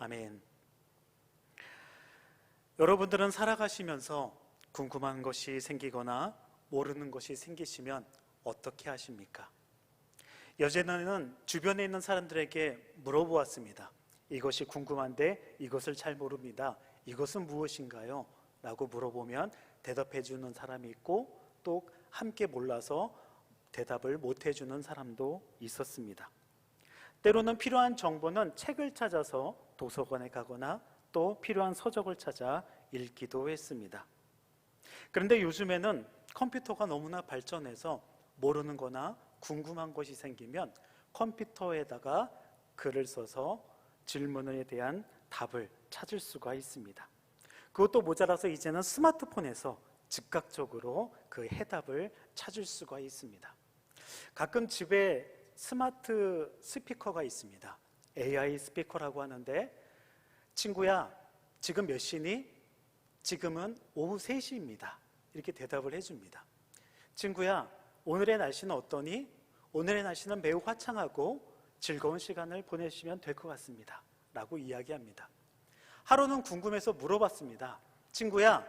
아멘. 여러분들은 살아가시면서 궁금한 것이 생기거나 모르는 것이 생기시면 어떻게 하십니까? 예전에는 주변에 있는 사람들에게 물어보았습니다. 이것이 궁금한데 이것을 잘 모릅니다. 이것은 무엇인가요? 라고 물어보면 대답해 주는 사람이 있고, 또 함께 몰라서 대답을 못 해주는 사람도 있었습니다. 때로는 필요한 정보는 책을 찾아서 도서관에 가거나 또 필요한 서적을 찾아 읽기도 했습니다. 그런데 요즘에는 컴퓨터가 너무나 발전해서 모르는 거나 궁금한 것이 생기면 컴퓨터에다가 글을 써서 질문에 대한 답을 찾을 수가 있습니다. 그것도 모자라서 이제는 스마트폰에서 즉각적으로 그 해답을 찾을 수가 있습니다. 가끔 집에 스마트 스피커가 있습니다. AI 스피커라고 하는데, 친구야, 지금 몇 시니? 지금은 오후 3시입니다. 이렇게 대답을 해줍니다. 친구야, 오늘의 날씨는 어떠니? 오늘의 날씨는 매우 화창하고 즐거운 시간을 보내시면 될 것 같습니다. 라고 이야기합니다. 하루는 궁금해서 물어봤습니다. 친구야,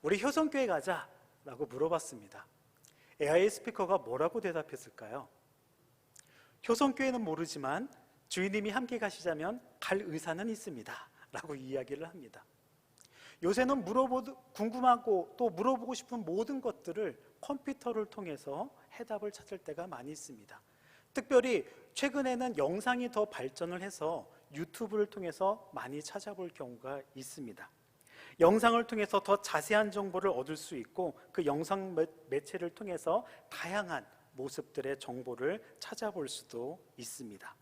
우리 효성교회 가자. 라고 물어봤습니다. AI 스피커가 뭐라고 대답했을까요? 효성교회는 모르지만 주인님이 함께 가시자면 갈 의사는 있습니다. 라고 이야기를 합니다. 요새는 궁금하고 또 물어보고 싶은 모든 것들을 컴퓨터를 통해서 해답을 찾을 때가 많이 있습니다. 특별히 최근에는 영상이 더 발전을 해서 유튜브를 통해서 많이 찾아볼 경우가 있습니다. 영상을 통해서 더 자세한 정보를 얻을 수 있고, 그 영상 매체를 통해서 다양한 모습들의 정보를 찾아볼 수도 있습니다.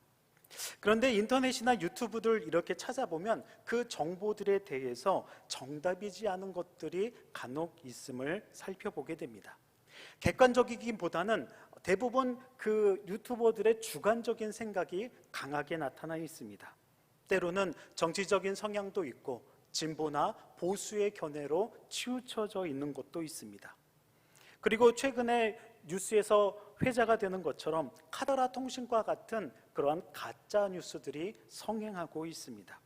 그런데 인터넷이나 유튜브들 이렇게 찾아보면 그 정보들에 대해서 정답이지 않은 것들이 간혹 있음을 살펴보게 됩니다. 객관적이기보다는 대부분 그 유튜버들의 주관적인 생각이 강하게 나타나 있습니다. 때로는 정치적인 성향도 있고 진보나 보수의 견해로 치우쳐져 있는 것도 있습니다. 그리고 최근에 뉴스에서 회자가 되는 것처럼 카더라 통신과 같은 그러한 가짜 뉴스들이 성행하고 있습니다.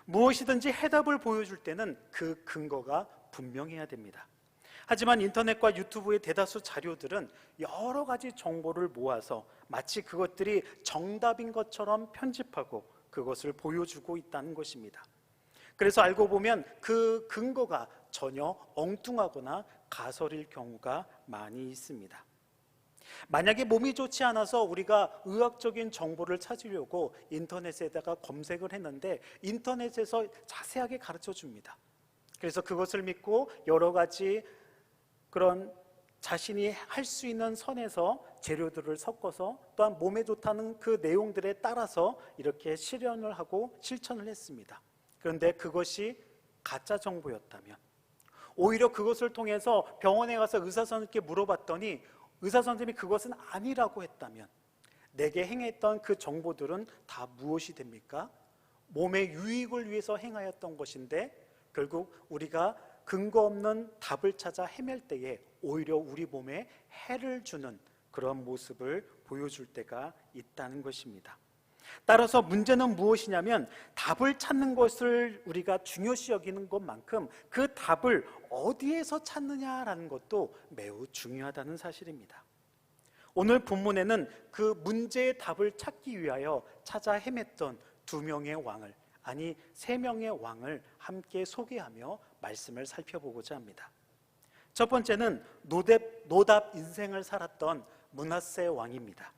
무엇이든지 해답을 보여줄 때는 그 근거가 분명해야 됩니다. 하지만 인터넷과 유튜브의 대다수 자료들은 여러 가지 정보를 모아서 마치 그것들이 정답인 것처럼 편집하고 그것을 보여주고 있다는 것입니다. 그래서 알고 보면 그 근거가 전혀 엉뚱하거나 가설일 경우가 많이 있습니다. 만약에 몸이 좋지 않아서 우리가 의학적인 정보를 찾으려고 인터넷에다가 검색을 했는데 인터넷에서 자세하게 가르쳐 줍니다. 그래서 그것을 믿고 여러 가지 그런 자신이 할 수 있는 선에서 재료들을 섞어서 또한 몸에 좋다는 그 내용들에 따라서 이렇게 실현을 하고 실천을 했습니다. 그런데 그것이 가짜 정보였다면, 오히려 그것을 통해서 병원에 가서 의사 선생님께 물어봤더니 의사 선생님이 그것은 아니라고 했다면 내게 행했던 그 정보들은 다 무엇이 됩니까? 몸의 유익을 위해서 행하였던 것인데 결국 우리가 근거 없는 답을 찾아 헤맬 때에 오히려 우리 몸에 해를 주는 그런 모습을 보여줄 때가 있다는 것입니다. 따라서 문제는 무엇이냐면 답을 찾는 것을 우리가 중요시 여기는 것만큼 그 답을 어디에서 찾느냐라는 것도 매우 중요하다는 사실입니다. 오늘 본문에는 그 문제의 답을 찾기 위하여 찾아 헤맸던 2명의 왕을, 아니 3명의 왕을 함께 소개하며 말씀을 살펴보고자 합니다. 첫 번째는 노답 인생을 살았던 므낫세 왕입니다.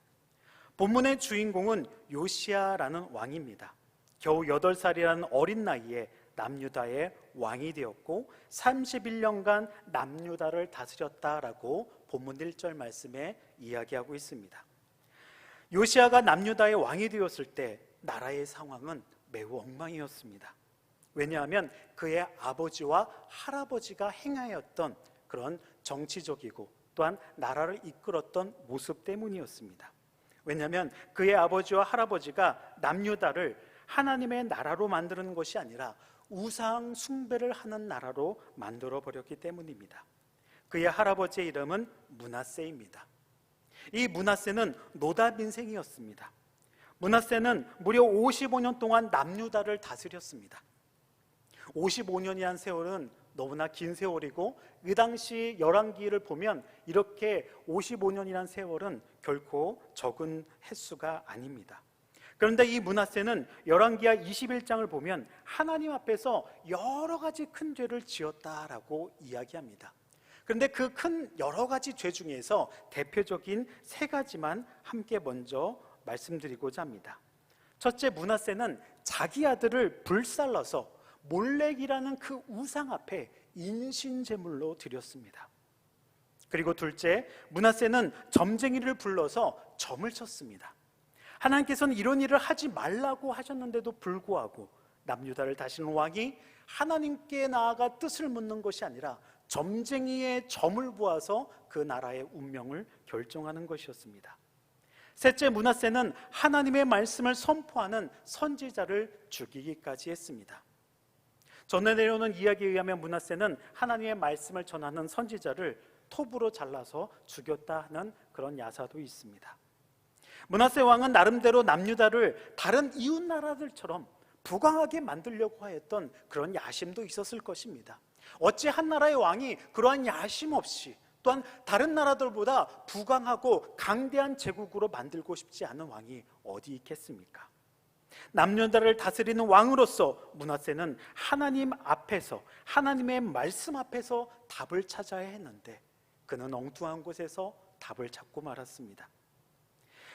본문의 주인공은 요시야라는 왕입니다. 겨우 8살이라는 어린 나이에 남유다의 왕이 되었고 31년간 남유다를 다스렸다라고 본문 1절 말씀에 이야기하고 있습니다. 요시야가 남유다의 왕이 되었을 때 나라의 상황은 매우 엉망이었습니다. 왜냐하면 그의 아버지와 할아버지가 행하였던 그런 정치적이고 또한 나라를 이끌었던 모습 때문이었습니다. 왜냐하면 그의 아버지와 할아버지가 남유다를 하나님의 나라로 만드는 것이 아니라 우상 숭배를 하는 나라로 만들어버렸기 때문입니다. 그의 할아버지의 이름은 므낫세입니다. 이 므낫세는 노답 인생이었습니다. 므낫세는 무려 55년 동안 남유다를 다스렸습니다. 55년이란 세월은 너무나 긴 세월이고 그 당시 열왕기를 보면 이렇게 55년이란 세월은 결코 적은 횟수가 아닙니다. 그런데 이 므낫세는 열왕기하 21장을 보면 하나님 앞에서 여러 가지 큰 죄를 지었다라고 이야기합니다. 그런데 그 큰 여러 가지 죄 중에서 대표적인 세 가지만 함께 먼저 말씀드리고자 합니다. 첫째, 므낫세는 자기 아들을 불살라서 몰렉이라는 그 우상 앞에 인신제물로 드렸습니다. 그리고 둘째, 므낫세는 점쟁이를 불러서 점을 쳤습니다. 하나님께서는 이런 일을 하지 말라고 하셨는데도 불구하고 남유다를 다스리는 왕이 하나님께 나아가 뜻을 묻는 것이 아니라 점쟁이의 점을 부어서 그 나라의 운명을 결정하는 것이었습니다. 셋째, 므낫세는 하나님의 말씀을 선포하는 선지자를 죽이기까지 했습니다. 전에 내려오는 이야기에 의하면 므낫세는 하나님의 말씀을 전하는 선지자를 톱으로 잘라서 죽였다 하는 그런 야사도 있습니다. 므낫세 왕은 나름대로 남유다를 다른 이웃 나라들처럼 부강하게 만들려고 하였던 그런 야심도 있었을 것입니다. 어찌 한 나라의 왕이 그러한 야심 없이 또한 다른 나라들보다 부강하고 강대한 제국으로 만들고 싶지 않은 왕이 어디 있겠습니까? 남유다를 다스리는 왕으로서 므낫세는 하나님 앞에서, 하나님의 말씀 앞에서 답을 찾아야 했는데 그는 엉뚱한 곳에서 답을 찾고 말았습니다.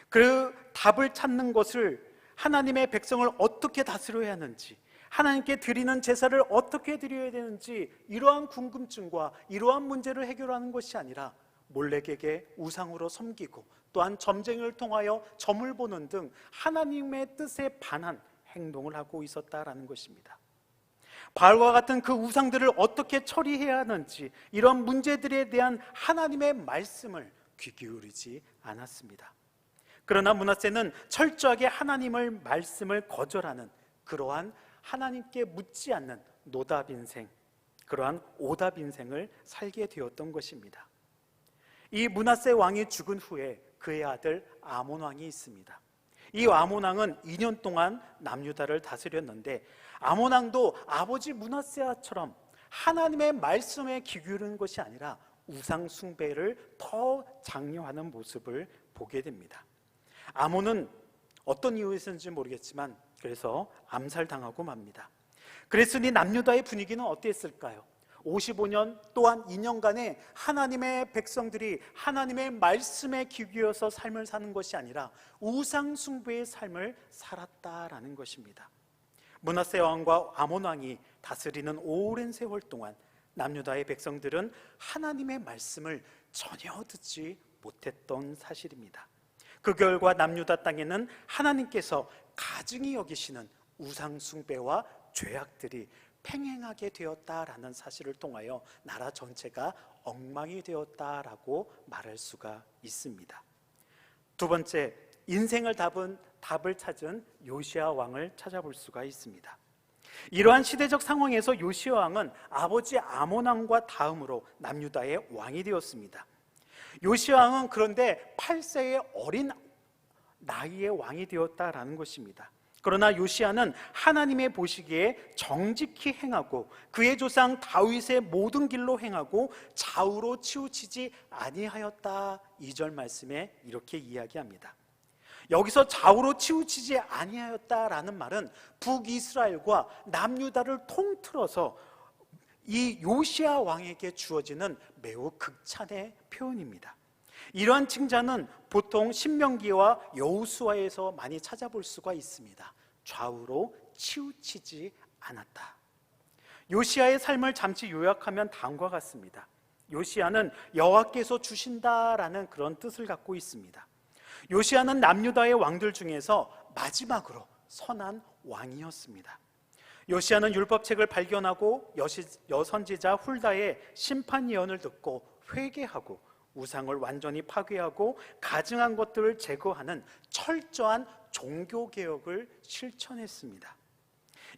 그 답을 찾는 것을 하나님의 백성을 어떻게 다스려야 하는지, 하나님께 드리는 제사를 어떻게 드려야 되는지, 이러한 궁금증과 이러한 문제를 해결하는 것이 아니라 몰렉에게 우상으로 섬기고 또한 점쟁이를 통하여 점을 보는 등 하나님의 뜻에 반한 행동을 하고 있었다라는 것입니다. 바알과 같은 그 우상들을 어떻게 처리해야 하는지, 이런 문제들에 대한 하나님의 말씀을 귀 기울이지 않았습니다. 그러나 므낫세는 철저하게 하나님의 말씀을 거절하는 그러한 하나님께 묻지 않는 노답 인생, 그러한 오답 인생을 살게 되었던 것입니다. 이 므낫세 왕이 죽은 후에 그의 아들 아몬 왕이 있습니다. 이 아몬 왕은 2년 동안 남유다를 다스렸는데 아몬 왕도 아버지 므낫세처럼 하나님의 말씀에 귀 기울이는 것이 아니라 우상 숭배를 더 장려하는 모습을 보게 됩니다. 아몬은 어떤 이유에서인지 모르겠지만 그래서 암살당하고 맙니다. 그랬으니 남유다의 분위기는 어땠을까요? 55년 또한 2년간의 하나님의 백성들이 하나님의 말씀에 귀 기울여서 삶을 사는 것이 아니라 우상 숭배의 삶을 살았다라는 것입니다. 므낫세 왕과 아몬 왕이 다스리는 오랜 세월 동안 남유다의 백성들은 하나님의 말씀을 전혀 듣지 못했던 사실입니다. 그 결과 남유다 땅에는 하나님께서 가증히 여기시는 우상 숭배와 죄악들이 팽행하게 되었다라는 사실을 통하여 나라 전체가 엉망이 되었다라고 말할 수가 있습니다. 두 번째, 인생을 답을 찾은 요시야 왕을 찾아볼 수가 있습니다. 이러한 시대적 상황에서 요시야 왕은 아버지 아몬 왕과 다음으로 남유다의 왕이 되었습니다. 요시야 왕은 그런데 8세의 어린 나이의 왕이 되었다라는 것입니다. 그러나 요시야는 하나님의 보시기에 정직히 행하고 그의 조상 다윗의 모든 길로 행하고 좌우로 치우치지 아니하였다. 2절 말씀에 이렇게 이야기합니다. 여기서 좌우로 치우치지 아니하였다라는 말은 북이스라엘과 남유다를 통틀어서 이 요시야 왕에게 주어지는 매우 극찬의 표현입니다. 이러한 칭찬은 보통 신명기와 여호수아에서 많이 찾아볼 수가 있습니다. 좌우로 치우치지 않았다. 요시야의 삶을 잠시 요약하면 다음과 같습니다. 요시야는 여호와께서 주신다라는 그런 뜻을 갖고 있습니다. 요시야는 남유다의 왕들 중에서 마지막으로 선한 왕이었습니다. 요시야는 율법책을 발견하고 여선지자 훌다의 심판 예언을 듣고 회개하고 우상을 완전히 파괴하고 가증한 것들을 제거하는 철저한 종교개혁을 실천했습니다.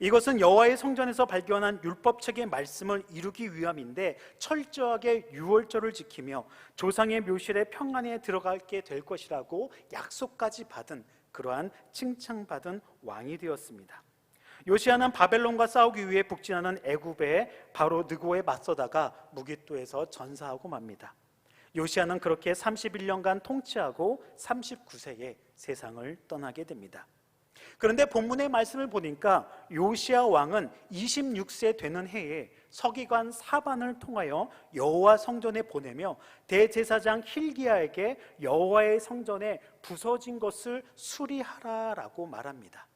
이것은 여호와의 성전에서 발견한 율법책의 말씀을 이루기 위함인데 철저하게 유월절을 지키며 조상의 묘실에 평안에 들어가게 될 것이라고 약속까지 받은 그러한 칭찬받은 왕이 되었습니다. 요시야는 바벨론과 싸우기 위해 북진하는 애굽의 바로 느고에 맞서다가 무기또에서 전사하고 맙니다. 요시야는 그렇게 31년간 통치하고 39세에 세상을 떠나게 됩니다. 그런데 본문의 말씀을 보니까 요시야 왕은 26세 되는 해에 서기관 사반을 통하여 여호와 성전에 보내며 대제사장 힐기야에게 여호와의 성전에 부서진 것을 수리하라라고 말합니다.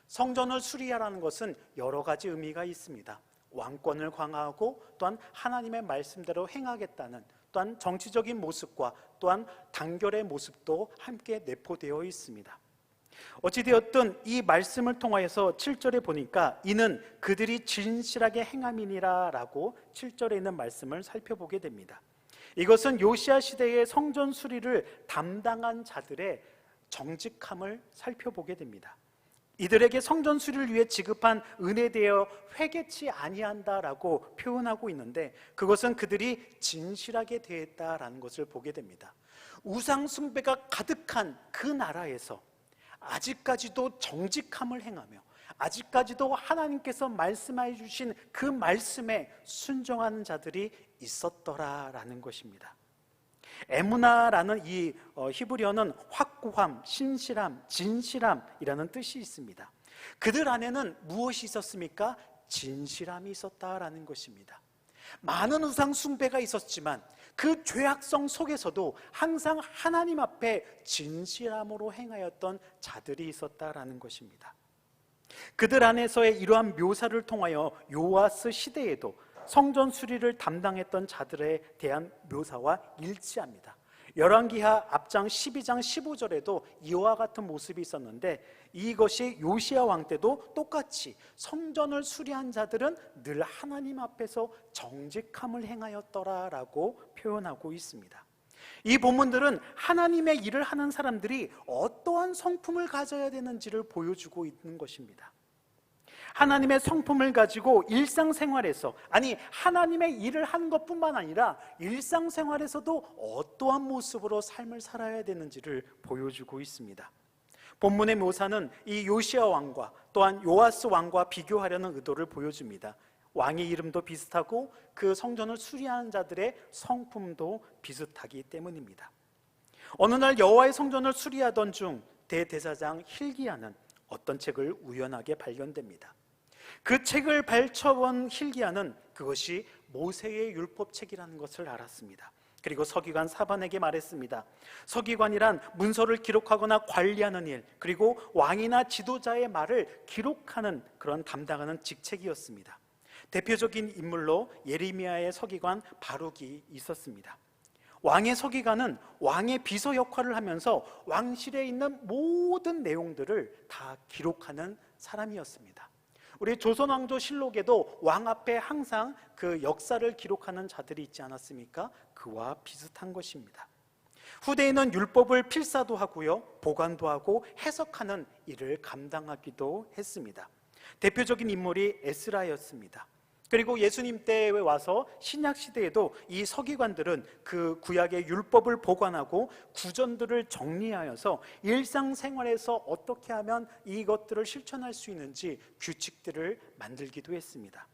성전을 수리하라는 것은 여러 가지 의미가 있습니다. 왕권을 강화하고 또한 하나님의 말씀대로 행하겠다는 또한 정치적인 모습과 또한 단결의 모습도 함께 내포되어 있습니다. 어찌되었든 이 말씀을 통하여서 7절에 보니까 이는 그들이 진실하게 행함이니라 라고 7절에 있는 말씀을 살펴보게 됩니다. 이것은 요시야 시대의 성전 수리를 담당한 자들의 정직함을 살펴보게 됩니다. 이들에게 성전 수리를 위해 지급한 은혜에 대하여 회개치 아니한다라고 표현하고 있는데 그것은 그들이 진실하게 대했다라는 것을 보게 됩니다. 우상 숭배가 가득한 그 나라에서 아직까지도 정직함을 행하며 아직까지도 하나님께서 말씀해 주신 그 말씀에 순종하는 자들이 있었더라라는 것입니다. 에무나라는 이 히브리어는 확고함, 신실함, 진실함이라는 뜻이 있습니다. 그들 안에는 무엇이 있었습니까? 진실함이 있었다라는 것입니다. 많은 우상 숭배가 있었지만 그 죄악성 속에서도 항상 하나님 앞에 진실함으로 행하였던 자들이 있었다라는 것입니다. 그들 안에서의 이러한 묘사를 통하여 요아스 시대에도 성전 수리를 담당했던 자들에 대한 묘사와 일치합니다. 열왕기하 앞장 12장 15절에도 이와 같은 모습이 있었는데 이것이 요시야 왕 때도 똑같이 성전을 수리한 자들은 늘 하나님 앞에서 정직함을 행하였더라라고 표현하고 있습니다. 이 본문들은 하나님의 일을 하는 사람들이 어떠한 성품을 가져야 되는지를 보여주고 있는 것입니다. 하나님의 성품을 가지고 일상생활에서 하나님의 일을 한 것뿐만 아니라 일상생활에서도 어떠한 모습으로 삶을 살아야 되는지를 보여주고 있습니다. 본문의 묘사는 이 요시야 왕과 또한 요아스 왕과 비교하려는 의도를 보여줍니다. 왕의 이름도 비슷하고 그 성전을 수리하는 자들의 성품도 비슷하기 때문입니다. 어느 날 여호와의 성전을 수리하던 중 대제사장 힐기야는 어떤 책을 우연하게 발견됩니다. 그 책을 발춰본 힐기야는 그것이 모세의 율법책이라는 것을 알았습니다. 그리고 서기관 사반에게 말했습니다. 서기관이란 문서를 기록하거나 관리하는 일, 그리고 왕이나 지도자의 말을 기록하는 그런 담당하는 직책이었습니다. 대표적인 인물로 예레미야의 서기관 바룩이 있었습니다. 왕의 서기관은 왕의 비서 역할을 하면서 왕실에 있는 모든 내용들을 다 기록하는 사람이었습니다. 우리 조선왕조실록에도 왕 앞에 항상 그 역사를 기록하는 자들이 있지 않았습니까? 그와 비슷한 것입니다. 후대에는 율법을 필사도 하고요, 보관도 하고 해석하는 일을 감당하기도 했습니다. 대표적인 인물이 에스라였습니다. 그리고 예수님 때에 와서 신약 시대에도 이 서기관들은 그 구약의 율법을 보관하고 구전들을 정리하여서 일상생활에서 어떻게 하면 이것들을 실천할 수 있는지 규칙들을 만들기도 했습니다.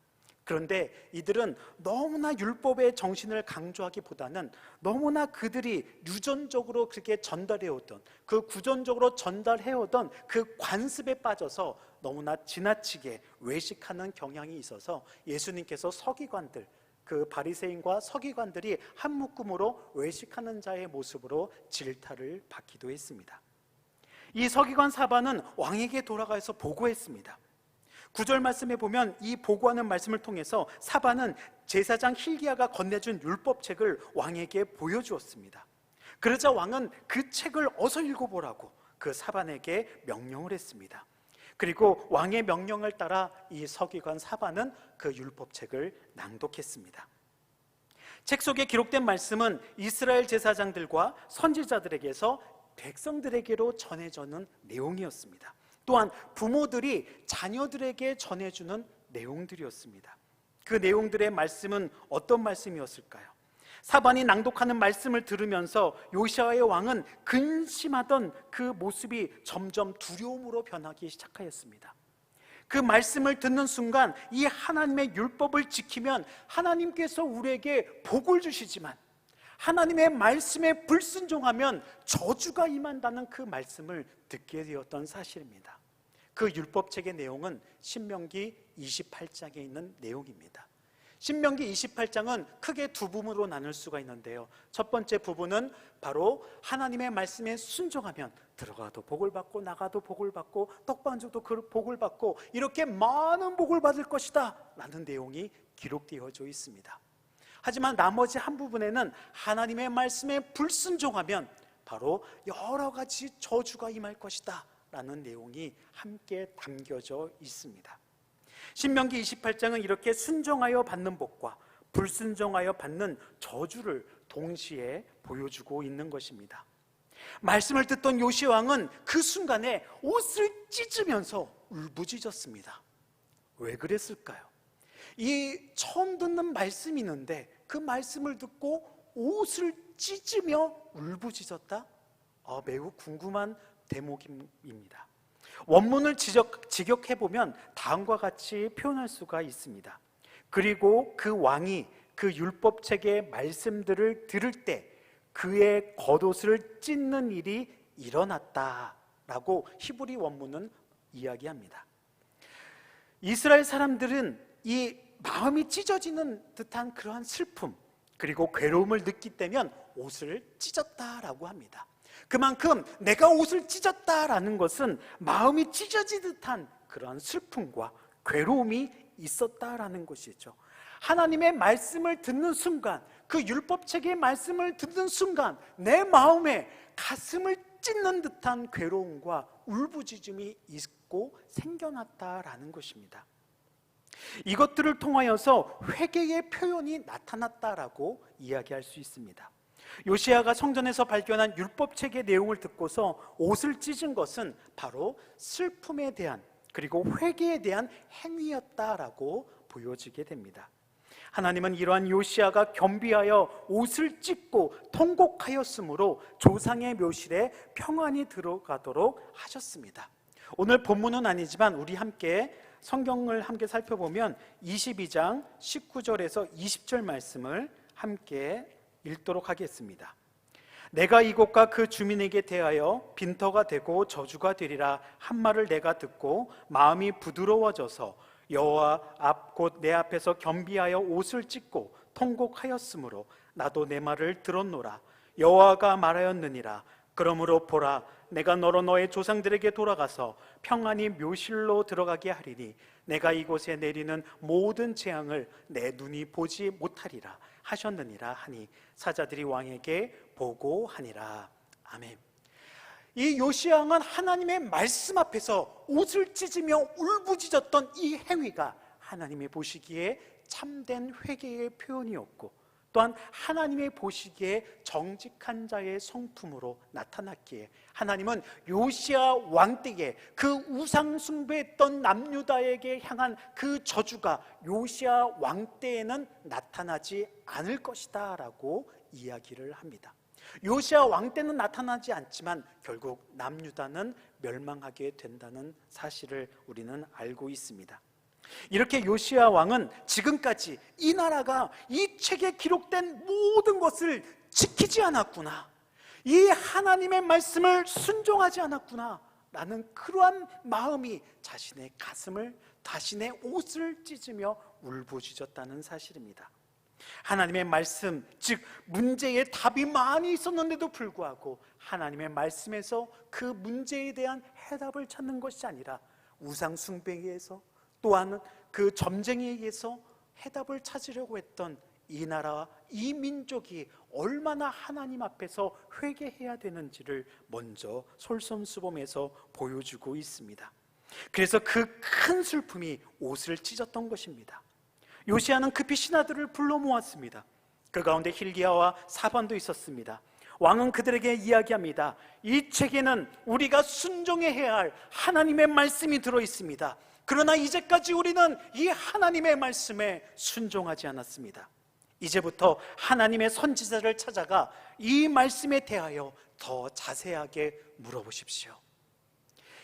그런데 이들은 너무나 율법의 정신을 강조하기보다는 너무나 그들이 유전적으로 그렇게 전달해오던 그 구전적으로 전달해오던 그 관습에 빠져서 너무나 지나치게 외식하는 경향이 있어서 예수님께서 서기관들, 그 바리새인과 서기관들이 한 묶음으로 외식하는 자의 모습으로 질타를 받기도 했습니다. 이 서기관 사반은 왕에게 돌아가서 보고했습니다. 9절 말씀에 보면 이 보고하는 말씀을 통해서 사반은 제사장 힐기야가 건네준 율법책을 왕에게 보여주었습니다. 그러자 왕은 그 책을 어서 읽어보라고 그 사반에게 명령을 했습니다. 그리고 왕의 명령을 따라 이 서기관 사반은 그 율법책을 낭독했습니다. 책 속에 기록된 말씀은 이스라엘 제사장들과 선지자들에게서 백성들에게로 전해주는 내용이었습니다. 또한 부모들이 자녀들에게 전해주는 내용들이었습니다. 그 내용들의 말씀은 어떤 말씀이었을까요? 사반이 낭독하는 말씀을 들으면서 요시아의 왕은 근심하던 그 모습이 점점 두려움으로 변하기 시작하였습니다. 그 말씀을 듣는 순간 이 하나님의 율법을 지키면 하나님께서 우리에게 복을 주시지만 하나님의 말씀에 불순종하면 저주가 임한다는 그 말씀을 듣게 되었던 사실입니다. 그 율법책의 내용은 신명기 28장에 있는 내용입니다. 신명기 28장은 크게 두 부분으로 나눌 수가 있는데요, 첫 번째 부분은 바로 하나님의 말씀에 순종하면 들어가도 복을 받고 나가도 복을 받고 떡반죽도 그 복을 받고 이렇게 많은 복을 받을 것이다 라는 내용이 기록되어져 있습니다. 하지만 나머지 한 부분에는 하나님의 말씀에 불순종하면 바로 여러 가지 저주가 임할 것이다 라는 내용이 함께 담겨져 있습니다. 신명기 28장은 이렇게 순종하여 받는 복과 불순종하여 받는 저주를 동시에 보여주고 있는 것입니다. 말씀을 듣던 요시야 왕은 그 순간에 옷을 찢으면서 울부짖었습니다. 왜 그랬을까요? 이 처음 듣는 말씀이 있는데 그 말씀을 듣고 옷을 찢으며 울부짖었다? 매우 궁금한 대목입니다. 원문을 직역해보면 다음과 같이 표현할 수가 있습니다. 그리고 그 왕이 그 율법책의 말씀들을 들을 때 그의 겉옷을 찢는 일이 일어났다라고 히브리 원문은 이야기합니다. 이스라엘 사람들은 이 마음이 찢어지는 듯한 그러한 슬픔 그리고 괴로움을 느낄 때면 옷을 찢었다라고 합니다. 그만큼 내가 옷을 찢었다라는 것은 마음이 찢어진 듯한 그런 슬픔과 괴로움이 있었다라는 것이죠. 하나님의 말씀을 듣는 순간, 그 율법책의 말씀을 듣는 순간 내 마음에 가슴을 찢는 듯한 괴로움과 울부짖음이 있고 생겨났다라는 것입니다. 이것들을 통하여서 회개의 표현이 나타났다라고 이야기할 수 있습니다. 요시야가 성전에서 발견한 율법책의 내용을 듣고서 옷을 찢은 것은 바로 슬픔에 대한 그리고 회개에 대한 행위였다라고 보여지게 됩니다. 하나님은 이러한 요시야가 겸비하여 옷을 찢고 통곡하였으므로 조상의 묘실에 평안이 들어가도록 하셨습니다. 오늘 본문은 아니지만 우리 함께 성경을 함께 살펴보면 22장 19절에서 20절 말씀을 함께 읽도록 하겠습니다. 내가 이곳과 그 주민에게 대하여 빈터가 되고 저주가 되리라 한 말을 내가 듣고 마음이 부드러워져서 여호와 앞 곧 내 앞에서 겸비하여 옷을 찢고 통곡하였으므로 나도 내 말을 들었노라. 여호와가 말하였느니라. 그러므로 보라, 내가 너로 너의 조상들에게 돌아가서 평안히 묘실로 들어가게 하리니 내가 이곳에 내리는 모든 재앙을 내 눈이 보지 못하리라 하셨느니라 하니 사자들이 왕에게 보고하니라. 아멘. 이 요시야 왕은 하나님의 말씀 앞에서 옷을 찢으며 울부짖었던 이 행위가 하나님이 보시기에 참된 회개의 표현이었고 또한 하나님의 보시기에 정직한 자의 성품으로 나타났기에 하나님은 요시야 왕 때에 그 우상 숭배했던 남유다에게 향한 그 저주가 요시야 왕 때에는 나타나지 않을 것이다 라고 이야기를 합니다. 요시야 왕 때는 나타나지 않지만 결국 남유다는 멸망하게 된다는 사실을 우리는 알고 있습니다. 이렇게 요시야 왕은 지금까지 이 나라가 이 책에 기록된 모든 것을 지키지 않았구나, 이 하나님의 말씀을 순종하지 않았구나 라는 그러한 마음이 자신의 가슴을, 자신의 옷을 찢으며 울부짖었다는 사실입니다. 하나님의 말씀, 즉 문제에 답이 많이 있었는데도 불구하고 하나님의 말씀에서 그 문제에 대한 해답을 찾는 것이 아니라 우상 숭배에 의해서 또한 그 점쟁이에 의해서 해답을 찾으려고 했던 이 나라와 이 민족이 얼마나 하나님 앞에서 회개해야 되는지를 먼저 솔선수범해서 보여주고 있습니다. 그래서 그 큰 슬픔이 옷을 찢었던 것입니다. 요시야는 급히 신하들을 불러 모았습니다. 그 가운데 hil기야와 사반도 있었습니다. 왕은 그들에게 이야기합니다. 이 책에는 우리가 순종해야 할 하나님의 말씀이 들어있습니다. 그러나 이제까지 우리는 이 하나님의 말씀에 순종하지 않았습니다. 이제부터 하나님의 선지자를 찾아가 이 말씀에 대하여 더 자세하게 물어보십시오.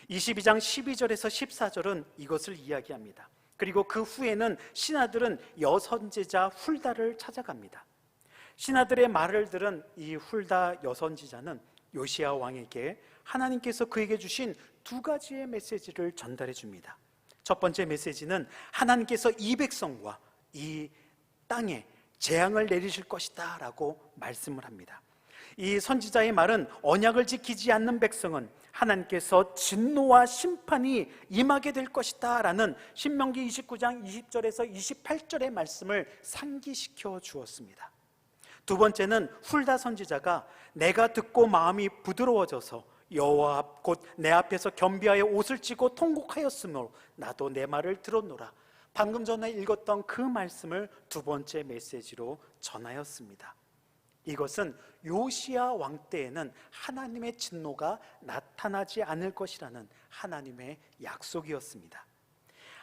22장 12절에서 14절은 이것을 이야기합니다. 그리고 그 후에는 신하들은 여선지자 훌다를 찾아갑니다. 신하들의 말을 들은 이 훌다 여선지자는 요시야 왕에게 하나님께서 그에게 주신 두 가지의 메시지를 전달해 줍니다. 첫 번째 메시지는 하나님께서 이 백성과 이 땅에 재앙을 내리실 것이다 라고 말씀을 합니다. 이 선지자의 말은 언약을 지키지 않는 백성은 하나님께서 진노와 심판이 임하게 될 것이다 라는 신명기 29장 20절에서 28절의 말씀을 상기시켜 주었습니다. 두 번째는 훌다 선지자가 내가 듣고 마음이 부드러워져서 여호와 앞 곧 내 앞에서 겸비하여 옷을 찢고 통곡하였으므로 나도 내 말을 들었노라. 방금 전에 읽었던 그 말씀을 두 번째 메시지로 전하였습니다. 이것은 요시야 왕 때에는 하나님의 진노가 나타나지 않을 것이라는 하나님의 약속이었습니다.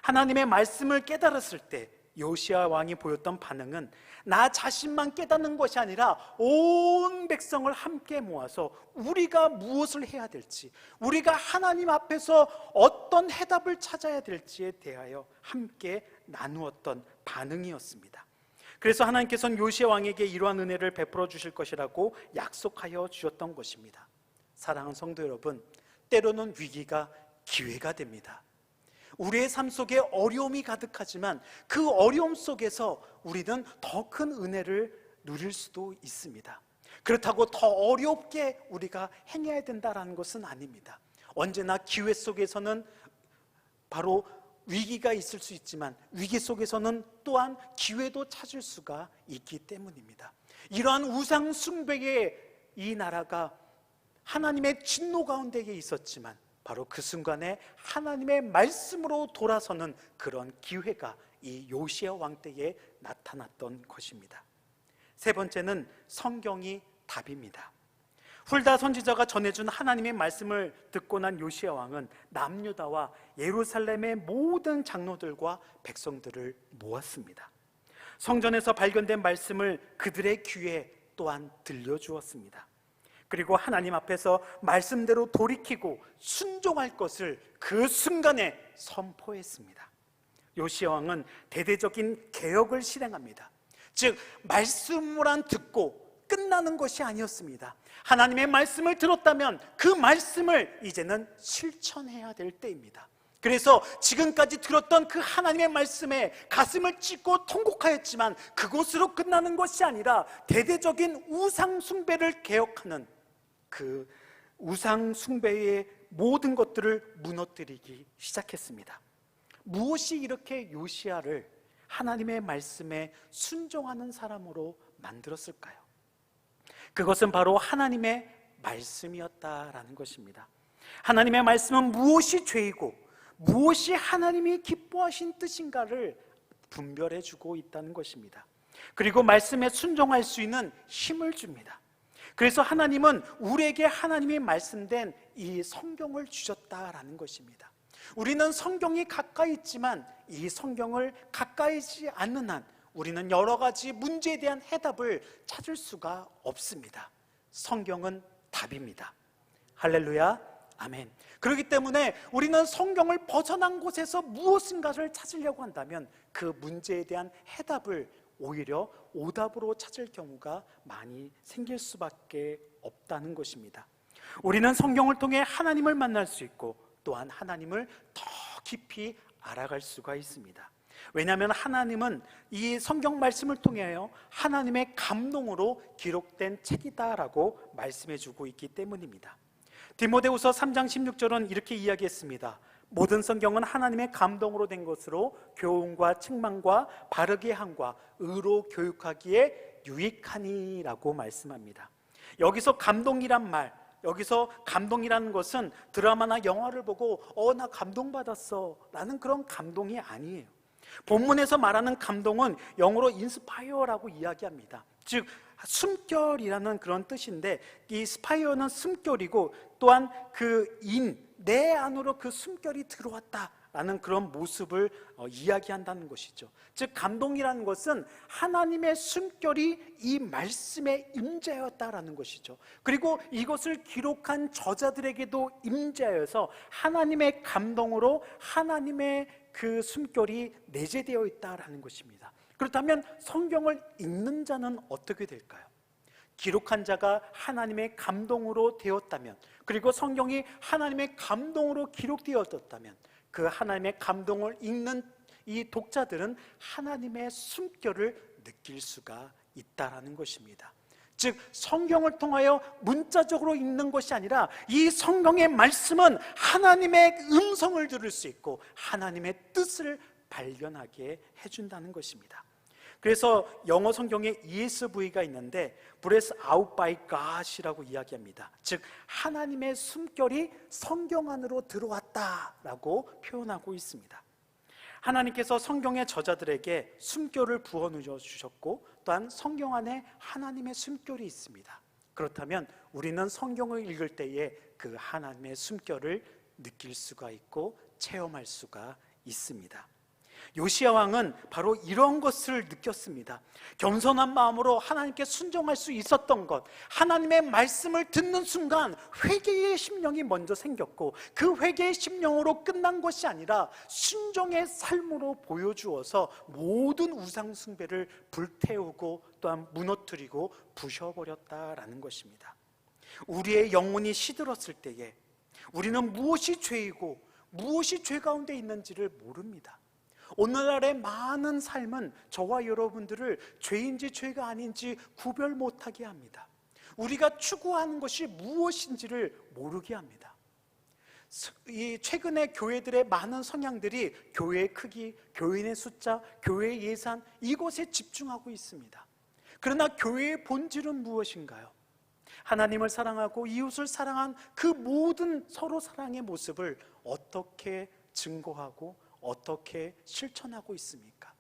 하나님의 말씀을 깨달았을 때 요시야 왕이 보였던 반응은 나 자신만 깨닫는 것이 아니라 온 백성을 함께 모아서 우리가 무엇을 해야 될지, 우리가 하나님 앞에서 어떤 해답을 찾아야 될지에 대하여 함께 나누었던 반응이었습니다. 그래서 하나님께서는 요시야 왕에게 이러한 은혜를 베풀어 주실 것이라고 약속하여 주셨던 것입니다. 사랑하는 성도 여러분, 때로는 위기가 기회가 됩니다. 우리의 삶 속에 어려움이 가득하지만 그 어려움 속에서 우리는 더 큰 은혜를 누릴 수도 있습니다. 그렇다고 더 어렵게 우리가 행해야 된다는 것은 아닙니다. 언제나 기회 속에서는 바로 위기가 있을 수 있지만 위기 속에서는 또한 기회도 찾을 수가 있기 때문입니다. 이러한 우상 숭배의 이 나라가 하나님의 진노 가운데에 있었지만 바로 그 순간에 하나님의 말씀으로 돌아서는 그런 기회가 이 요시야 왕 때에 나타났던 것입니다. 세 번째는 성경이 답입니다. 훌다 선지자가 전해준 하나님의 말씀을 듣고 난 요시야 왕은 남유다와 예루살렘의 모든 장로들과 백성들을 모았습니다. 성전에서 발견된 말씀을 그들의 귀에 또한 들려주었습니다. 그리고 하나님 앞에서 말씀대로 돌이키고 순종할 것을 그 순간에 선포했습니다. 요시야 왕은 대대적인 개혁을 실행합니다. 즉 말씀만 듣고 끝나는 것이 아니었습니다. 하나님의 말씀을 들었다면 그 말씀을 이제는 실천해야 될 때입니다. 그래서 지금까지 들었던 그 하나님의 말씀에 가슴을 찢고 통곡하였지만 그것으로 끝나는 것이 아니라 대대적인 우상 숭배를 개혁하는 그 우상 숭배의 모든 것들을 무너뜨리기 시작했습니다. 무엇이 이렇게 요시야를 하나님의 말씀에 순종하는 사람으로 만들었을까요? 그것은 바로 하나님의 말씀이었다라는 것입니다. 하나님의 말씀은 무엇이 죄이고 무엇이 하나님이 기뻐하신 뜻인가를 분별해주고 있다는 것입니다. 그리고 말씀에 순종할 수 있는 힘을 줍니다. 그래서 하나님은 우리에게 하나님이 말씀된 이 성경을 주셨다라는 것입니다. 우리는 성경이 가까이 있지만 이 성경을 가까이 있지 않는 한 우리는 여러 가지 문제에 대한 해답을 찾을 수가 없습니다. 성경은 답입니다. 할렐루야, 아멘. 그렇기 때문에 우리는 성경을 벗어난 곳에서 무엇인가를 찾으려고 한다면 그 문제에 대한 해답을 오히려 오답으로 찾을 경우가 많이 생길 수밖에 없다는 것입니다. 우리는 성경을 통해 하나님을 만날 수 있고 또한 하나님을 더 깊이 알아갈 수가 있습니다. 왜냐하면 하나님은 이 성경 말씀을 통하여 하나님의 감동으로 기록된 책이다라고 말씀해주고 있기 때문입니다. 디모데후서 3장 16절은 이렇게 이야기했습니다. 모든 성경은 하나님의 감동으로 된 것으로 교훈과 책망과 바르게 함과 의로 교육하기에 유익하니라고 말씀합니다. 여기서 감동이란 말, 여기서 감동이라는 것은 드라마나 영화를 보고 나 감동받았어 라는 그런 감동이 아니에요. 본문에서 말하는 감동은 영어로 인스파이어라고 이야기합니다. 즉 숨결이라는 그런 뜻인데 이 스파이어는 숨결이고 또한 내 안으로 그 숨결이 들어왔다 라는 그런 모습을 이야기한다는 것이죠. 즉 감동이라는 것은 하나님의 숨결이 이 말씀에 임재하였다라는 것이죠. 그리고 이것을 기록한 저자들에게도 임재하여서 하나님의 감동으로 하나님의 그 숨결이 내재되어 있다라는 것입니다. 그렇다면 성경을 읽는 자는 어떻게 될까요? 기록한 자가 하나님의 감동으로 되었다면, 그리고 성경이 하나님의 감동으로 기록되었다면, 그 하나님의 감동을 읽는 이 독자들은 하나님의 숨결을 느낄 수가 있다라는 것입니다. 즉 성경을 통하여 문자적으로 읽는 것이 아니라 이 성경의 말씀은 하나님의 음성을 들을 수 있고 하나님의 뜻을 발견하게 해준다는 것입니다. 그래서 영어 성경에 ESV가 있는데 Breathed out by God이라고 이야기합니다. 즉 하나님의 숨결이 성경 안으로 들어왔다라고 표현하고 있습니다. 하나님께서 성경의 저자들에게 숨결을 부어넣어 주셨고 또한 성경 안에 하나님의 숨결이 있습니다. 그렇다면 우리는 성경을 읽을 때에 그 하나님의 숨결을 느낄 수가 있고 체험할 수가 있습니다. 요시야 왕은 바로 이런 것을 느꼈습니다. 겸손한 마음으로 하나님께 순종할 수 있었던 것, 하나님의 말씀을 듣는 순간 회개의 심령이 먼저 생겼고 그 회개의 심령으로 끝난 것이 아니라 순종의 삶으로 보여주어서 모든 우상 숭배를 불태우고 또한 무너뜨리고 부셔버렸다라는 것입니다. 우리의 영혼이 시들었을 때에 우리는 무엇이 죄이고 무엇이 죄 가운데 있는지를 모릅니다. 오늘날의 많은 삶은 저와 여러분들을 죄인지 죄가 아닌지 구별 못하게 합니다. 우리가 추구하는 것이 무엇인지를 모르게 합니다. 이 최근에 교회들의 많은 성향들이 교회의 크기, 교인의 숫자, 교회의 예산 이것에 집중하고 있습니다. 그러나 교회의 본질은 무엇인가요? 하나님을 사랑하고 이웃을 사랑한 그 모든 서로 사랑의 모습을 어떻게 증거하고 어떻게 실천하고 있습니까?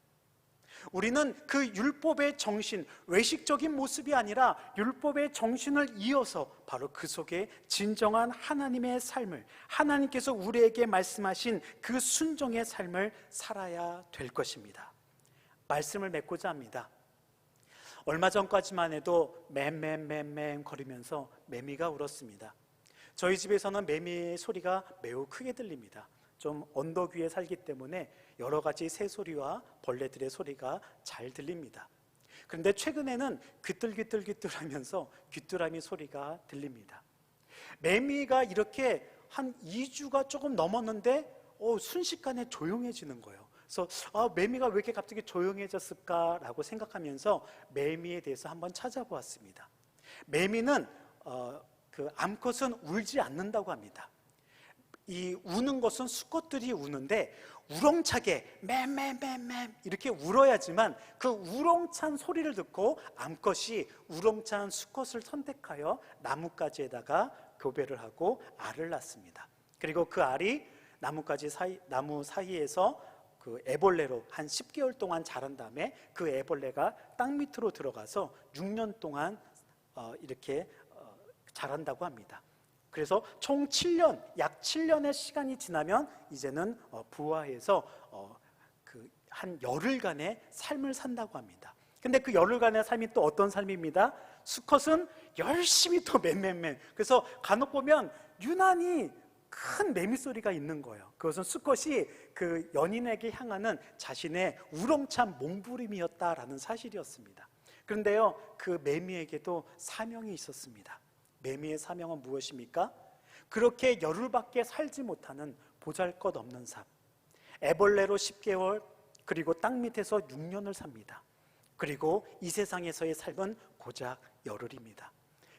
우리는 그 율법의 정신, 외식적인 모습이 아니라 율법의 정신을 이어서 바로 그 속에 진정한 하나님의 삶을, 하나님께서 우리에게 말씀하신 그 순종의 삶을 살아야 될 것입니다. 말씀을 맺고자 합니다. 얼마 전까지만 해도 맴 거리면서 매미가 울었습니다. 저희 집에서는 매미의 소리가 매우 크게 들립니다. 좀 언덕 위에 살기 때문에 여러 가지 새소리와 벌레들의 소리가 잘 들립니다. 그런데 최근에는 귀뚤귀뚤하면서 귀뚜라미 소리가 들립니다. 매미가 이렇게 한 2주가 조금 넘었는데 순식간에 조용해지는 거예요. 그래서 매미가 왜 이렇게 갑자기 조용해졌을까라고 생각하면서 매미에 대해서 한번 찾아보았습니다. 매미는 그 암컷은 울지 않는다고 합니다. 이 우는 것은 수컷들이 우는데 우렁차게 맴 이렇게 울어야지만 그 우렁찬 소리를 듣고 암컷이 우렁찬 수컷을 선택하여 나뭇가지에다가 교배를 하고 알을 낳습니다. 그리고 그 알이 나무 사이에서 그 애벌레로 한 10개월 동안 자란 다음에 그 애벌레가 땅 밑으로 들어가서 6년 동안 이렇게 자란다고 합니다. 그래서 총 7년, 약 7년의 시간이 지나면 이제는 부화해서 그 한 열흘간의 삶을 산다고 합니다. 근데 그 열흘간의 삶이 또 어떤 삶입니다? 수컷은 열심히 또 맴. 그래서 간혹 보면 유난히 큰 매미 소리가 있는 거예요. 그것은 수컷이 그 연인에게 향하는 자신의 우렁찬 몸부림이었다라는 사실이었습니다. 그런데요, 그 매미에게도 사명이 있었습니다. 매미의 사명은 무엇입니까? 그렇게 열흘밖에 살지 못하는 보잘것없는 삶, 애벌레로 10개월, 그리고 땅 밑에서 6년을 삽니다. 그리고 이 세상에서의 삶은 고작 열흘입니다.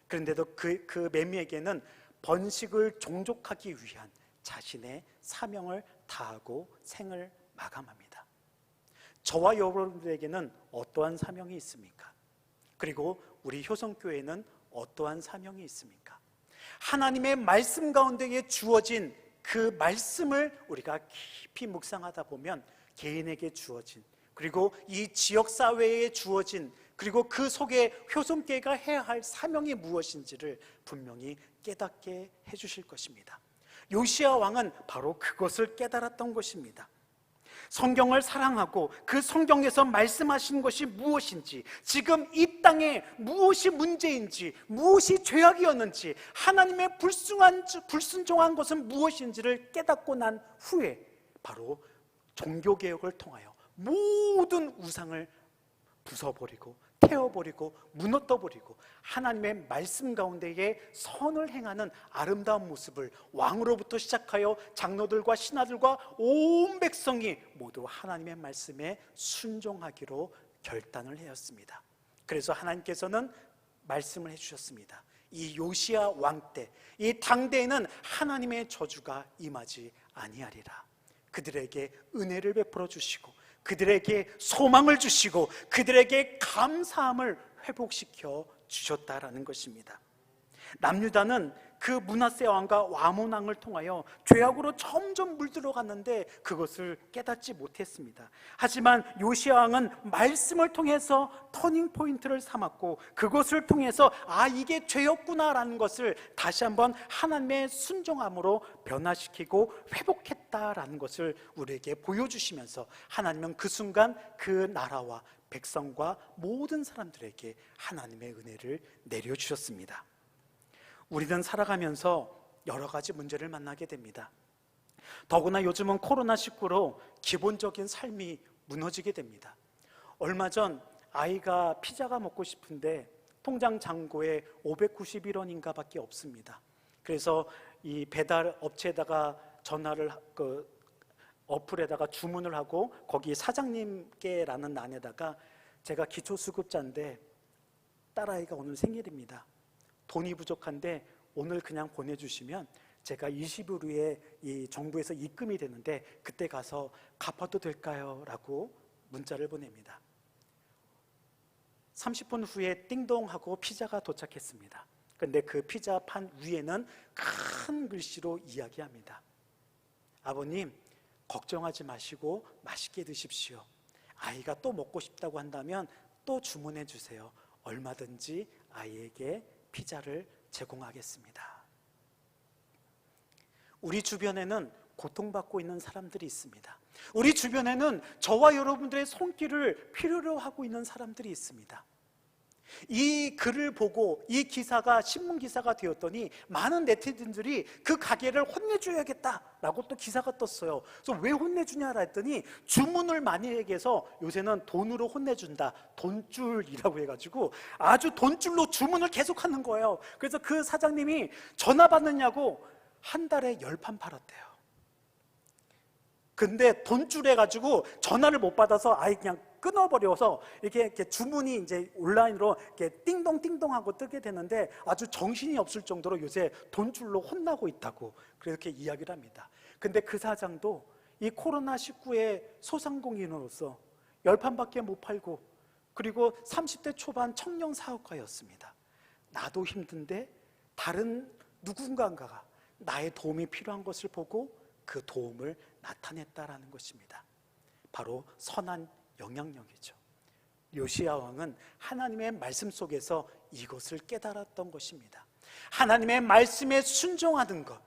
그런데도 그 매미에게는 번식을 종족하기 위한 자신의 사명을 다하고 생을 마감합니다. 저와 여러분들에게는 어떠한 사명이 있습니까? 그리고 우리 효성교회는 어떠한 사명이 있습니까? 하나님의 말씀 가운데에 주어진 그 말씀을 우리가 깊이 묵상하다 보면 개인에게 주어진, 그리고 이 지역사회에 주어진, 그리고 그 속에 효성교회가 해야 할 사명이 무엇인지를 분명히 깨닫게 해주실 것입니다. 요시야 왕은 바로 그것을 깨달았던 것입니다. 성경을 사랑하고 그 성경에서 말씀하신 것이 무엇인지, 지금 이 땅에 무엇이 문제인지, 무엇이 죄악이었는지, 하나님의 불순종한 것은 무엇인지를 깨닫고 난 후에 바로 종교개혁을 통하여 모든 우상을 부숴버리고 태워버리고 무너뜨려버리고 하나님의 말씀 가운데에 선을 행하는 아름다운 모습을, 왕으로부터 시작하여 장로들과 신하들과 온 백성이 모두 하나님의 말씀에 순종하기로 결단을 하였습니다. 그래서 하나님께서는 말씀을 해주셨습니다. 이 요시야 왕 때, 이 당대에는 하나님의 저주가 임하지 아니하리라. 그들에게 은혜를 베풀어 주시고 그들에게 소망을 주시고 그들에게 감사함을 회복시켜 주셨다라는 것입니다. 남유다는 그 므낫세 왕과 아몬 왕을 통하여 죄악으로 점점 물들어갔는데 그것을 깨닫지 못했습니다. 하지만 요시야 왕은 말씀을 통해서 터닝 포인트를 삼았고 그것을 통해서 이게 죄였구나라는 것을 다시 한번 하나님의 순종함으로 변화시키고 회복했다라는 것을 우리에게 보여주시면서 하나님은 그 순간 그 나라와 백성과 모든 사람들에게 하나님의 은혜를 내려주셨습니다. 우리는 살아가면서 여러 가지 문제를 만나게 됩니다. 더구나 요즘은 코로나19로 기본적인 삶이 무너지게 됩니다. 얼마 전 아이가 피자가 먹고 싶은데 통장 잔고에 591원인가 밖에 없습니다. 그래서 이 배달 업체에다가 전화를 어플에다가 주문을 하고 거기 사장님께라는 란에다가 제가 기초수급자인데 딸아이가 오늘 생일입니다. 돈이 부족한데 오늘 그냥 보내주시면 제가 20일 후에 이 정부에서 입금이 되는데 그때 가서 갚아도 될까요? 라고 문자를 보냅니다. 30분 후에 띵동 하고 피자가 도착했습니다. 근데 그 피자 판 위에는 큰 글씨로 이야기합니다. 아버님, 걱정하지 마시고 맛있게 드십시오. 아이가 또 먹고 싶다고 한다면 또 주문해 주세요. 얼마든지 아이에게 피자를 제공하겠습니다. 우리 주변에는 고통받고 있는 사람들이 있습니다. 우리 주변에는 저와 여러분들의 손길을 필요로 하고 있는 사람들이 있습니다. 이 글을 보고 이 기사가 신문 기사가 되었더니 많은 네티즌들이 그 가게를 혼내줘야겠다라고 또 기사가 떴어요. 그래서 왜 혼내주냐라 했더니 주문을 많이 해서 요새는 돈으로 혼내준다, 돈줄이라고 해가지고 아주 돈줄로 주문을 계속하는 거예요. 그래서 그 사장님이 전화 받느냐고 한 달에 10판 팔았대요. 근데 돈줄 해가지고 전화를 못 받아서 아예 그냥 끊어버려서 이렇게 주문이 이제 온라인으로 이렇게 띵동띵동하고 뜨게 되는데 아주 정신이 없을 정도로 요새 돈줄로 혼나고 있다고 그렇게 이야기를 합니다. 근데 그 사장도 이 코로나19의 소상공인으로서 10판밖에 못 팔고 그리고 30대 초반 청년 사업가였습니다. 나도 힘든데 다른 누군가가 나의 도움이 필요한 것을 보고 그 도움을 나타냈다라는 것입니다. 바로 선한 영향력이죠. 요시야 왕은 하나님의 말씀 속에서 이것을 깨달았던 것입니다. 하나님의 말씀에 순종하는 것,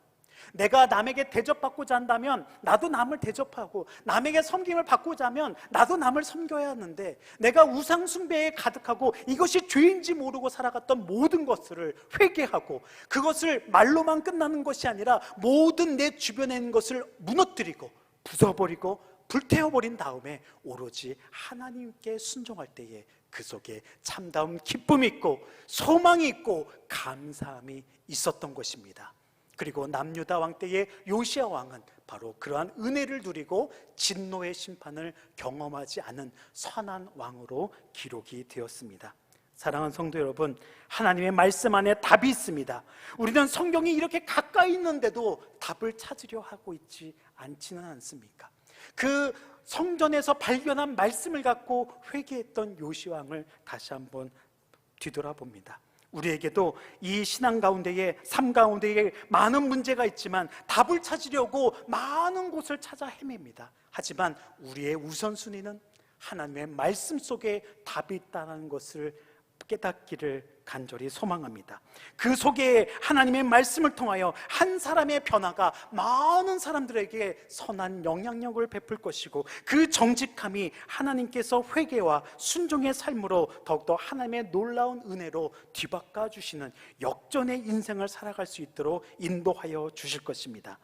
내가 남에게 대접받고자 한다면 나도 남을 대접하고 남에게 섬김을 받고자 하면 나도 남을 섬겨야 하는데 내가 우상 숭배에 가득하고 이것이 죄인지 모르고 살아갔던 모든 것들을 회개하고 그것을 말로만 끝나는 것이 아니라 모든 내 주변에 있는 것을 무너뜨리고 부숴버리고 불태워버린 다음에 오로지 하나님께 순종할 때에 그 속에 참다운 기쁨이 있고 소망이 있고 감사함이 있었던 것입니다. 그리고 남유다 왕 때의 요시야 왕은 바로 그러한 은혜를 누리고 진노의 심판을 경험하지 않은 선한 왕으로 기록이 되었습니다. 사랑하는 성도 여러분, 하나님의 말씀 안에 답이 있습니다. 우리는 성경이 이렇게 가까이 있는데도 답을 찾으려 하고 있지 않지는 않습니까? 그 성전에서 발견한 말씀을 갖고 회개했던 요시야 왕을 다시 한번 뒤돌아봅니다. 우리에게도 이 신앙 가운데에, 삶 가운데에 많은 문제가 있지만 답을 찾으려고 많은 곳을 찾아 헤맵니다. 하지만 우리의 우선순위는 하나님의 말씀 속에 답이 있다는 것을 깨닫기를 간절히 소망합니다. 그 속에 하나님의 말씀을 통하여 한 사람의 변화가 많은 사람들에게 선한 영향력을 베풀 것이고, 그 정직함이 하나님께서 회개와 순종의 삶으로 더욱더 하나님의 놀라운 은혜로 뒤바꿔 주시는 역전의 인생을 살아갈 수 있도록 인도하여 주실 것입니다.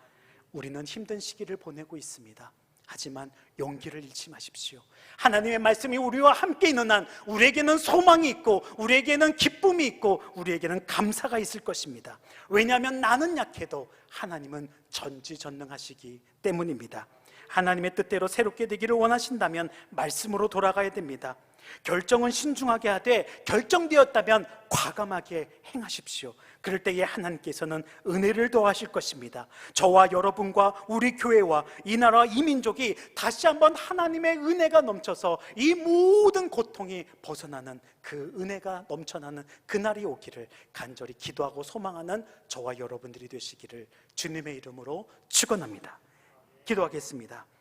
우리는 힘든 시기를 보내고 있습니다. 하지만 용기를 잃지 마십시오. 하나님의 말씀이 우리와 함께 있는 한 우리에게는 소망이 있고, 우리에게는 기쁨이 있고, 우리에게는 감사가 있을 것입니다. 왜냐하면 나는 약해도 하나님은 전지전능하시기 때문입니다. 하나님의 뜻대로 새롭게 되기를 원하신다면 말씀으로 돌아가야 됩니다. 결정은 신중하게 하되 결정되었다면 과감하게 행하십시오. 그럴 때에 하나님께서는 은혜를 더하실 것입니다. 저와 여러분과 우리 교회와 이 나라 이 민족이 다시 한번 하나님의 은혜가 넘쳐서 이 모든 고통이 벗어나는 그 은혜가 넘쳐나는 그날이 오기를 간절히 기도하고 소망하는 저와 여러분들이 되시기를 주님의 이름으로 축원합니다. 기도하겠습니다.